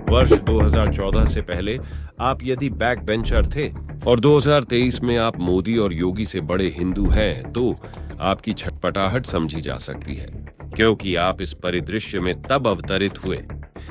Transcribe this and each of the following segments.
वर्ष 2014 से पहले आप यदि बैक बेंचर थे और 2023 में आप मोदी और योगी से बड़े हिंदू हैं, तो आपकी छटपटाहट समझी जा सकती है, क्योंकि आप इस परिदृश्य में तब अवतरित हुए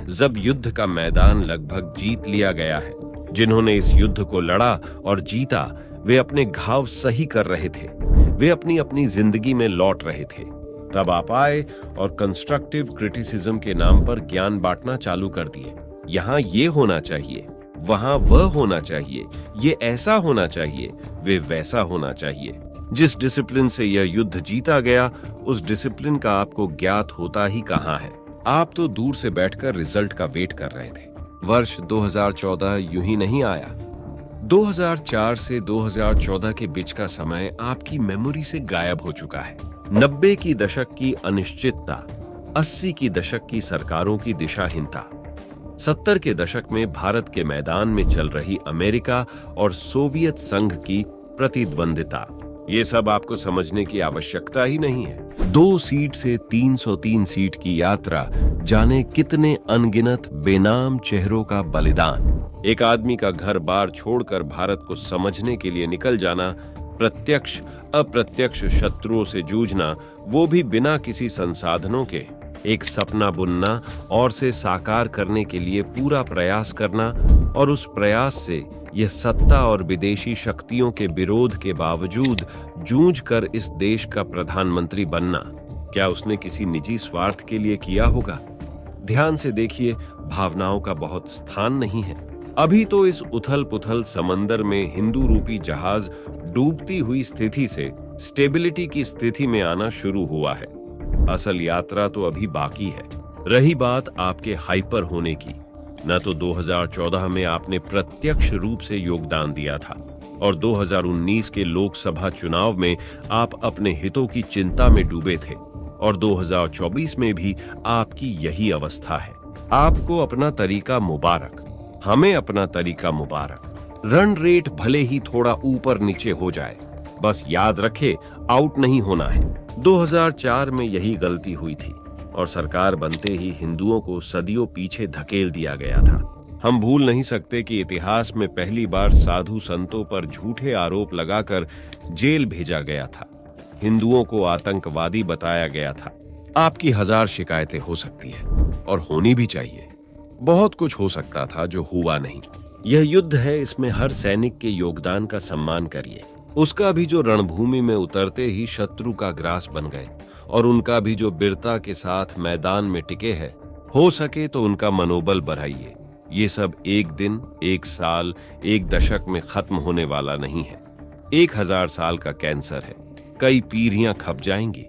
जब युद्ध का मैदान लगभग जीत लिया गया है। जिन्होंने इस युद्ध को लड़ा और जीता, वे अपने घाव सही कर रहे थे, वे अपनी अपनी जिंदगी में लौट रहे थे। तब आप आए और कंस्ट्रक्टिव क्रिटिसिज्म के नाम पर ज्ञान बांटना चालू कर दिए। यहाँ ये होना चाहिए, वहां वह होना चाहिए, ये ऐसा होना चाहिए, वे वैसा होना चाहिए। जिस डिसिप्लिन से यह युद्ध जीता गया, उस डिसिप्लिन का आपको ज्ञात होता ही कहां है। आप तो दूर से बैठकर रिजल्ट का वेट कर रहे थे। वर्ष 2014 यूं ही नहीं आया। 2004 से 2014 के बीच का समय आपकी मेमोरी से गायब हो चुका है। 90 की दशक की अनिश्चितता, 80 की दशक की सरकारों की दिशाहीनता, 70 के दशक में भारत के मैदान में चल रही अमेरिका और सोवियत संघ की प्रतिद्वंदिता, ये सब आपको समझने की आवश्यकता ही नहीं है। 2 सीट से 303 सीट की यात्रा, जाने कितने अनगिनत बेनाम चेहरों का बलिदान, एक आदमी का घर बार छोड़कर भारत को समझने के लिए निकल जाना, प्रत्यक्ष अप्रत्यक्ष शत्रुओं से जूझना, वो भी बिना किसी संसाधनों के, एक सपना बुनना और से साकार करने के लिए पूरा प्रयास करना, और उस प्रयास से यह सत्ता और विदेशी शक्तियों के विरोध के बावजूद जूझ कर इस देश का प्रधानमंत्री बनना, क्या उसने किसी निजी स्वार्थ के लिए किया होगा? ध्यान से देखिए, भावनाओं का बहुत स्थान नहीं है। अभी तो इस उथल पुथल समंदर में हिंदू रूपी जहाज डूबती हुई स्थिति से स्टेबिलिटी की स्थिति में आना शुरू हुआ है। असल यात्रा तो अभी बाकी है। रही बात आपके हाइपर होने की, न तो 2014 में आपने प्रत्यक्ष रूप से योगदान दिया था, और 2019 के लोकसभा चुनाव में आप अपने हितों की चिंता में डूबे थे, और 2024 में भी आपकी यही अवस्था है। आपको अपना तरीका मुबारक, हमें अपना तरीका मुबारक। रन रेट भले ही थोड़ा ऊपर नीचे हो जाए, बस याद रखे आउट नहीं होना है। 2004 में यही गलती हुई थी और सरकार बनते ही हिंदुओं को सदियों पीछे धकेल दिया गया था। हम भूल नहीं सकते कि इतिहास में पहली बार साधु संतों पर झूठे आरोप लगाकर जेल भेजा गया था। हिंदुओं को आतंकवादी बताया गया था। आपकी 1000 शिकायतें हो सकती है और होनी भी चाहिए। बहुत कुछ हो सकता था जो हुआ नहीं। यह युद्ध है, इसमें हर सैनिक के योगदान का सम्मान करिए। उसका भी जो रणभूमि में उतरते ही शत्रु का ग्रास बन गए, और उनका भी जो वीरता के साथ मैदान में टिके हैं। हो सके तो उनका मनोबल बढ़ाइए। ये सब एक दिन, एक साल, एक दशक में खत्म होने वाला नहीं है। 1000 साल का कैंसर है, कई पीढ़ियां खप जाएंगी।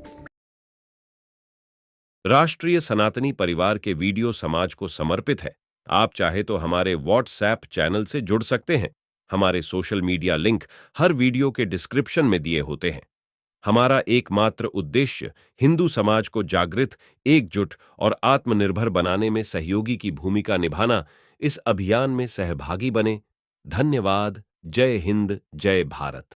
राष्ट्रीय सनातनी परिवार के वीडियो समाज को समर्पित है। आप चाहे तो हमारे व्हाट्सएप चैनल से जुड़ सकते हैं। हमारे सोशल मीडिया लिंक हर वीडियो के डिस्क्रिप्शन में दिए होते हैं। हमारा एकमात्र उद्देश्य हिंदू समाज को जागृत, एकजुट और आत्मनिर्भर बनाने में सहयोगी की भूमिका निभाना। इस अभियान में सहभागी बने। धन्यवाद। जय हिंद, जय भारत।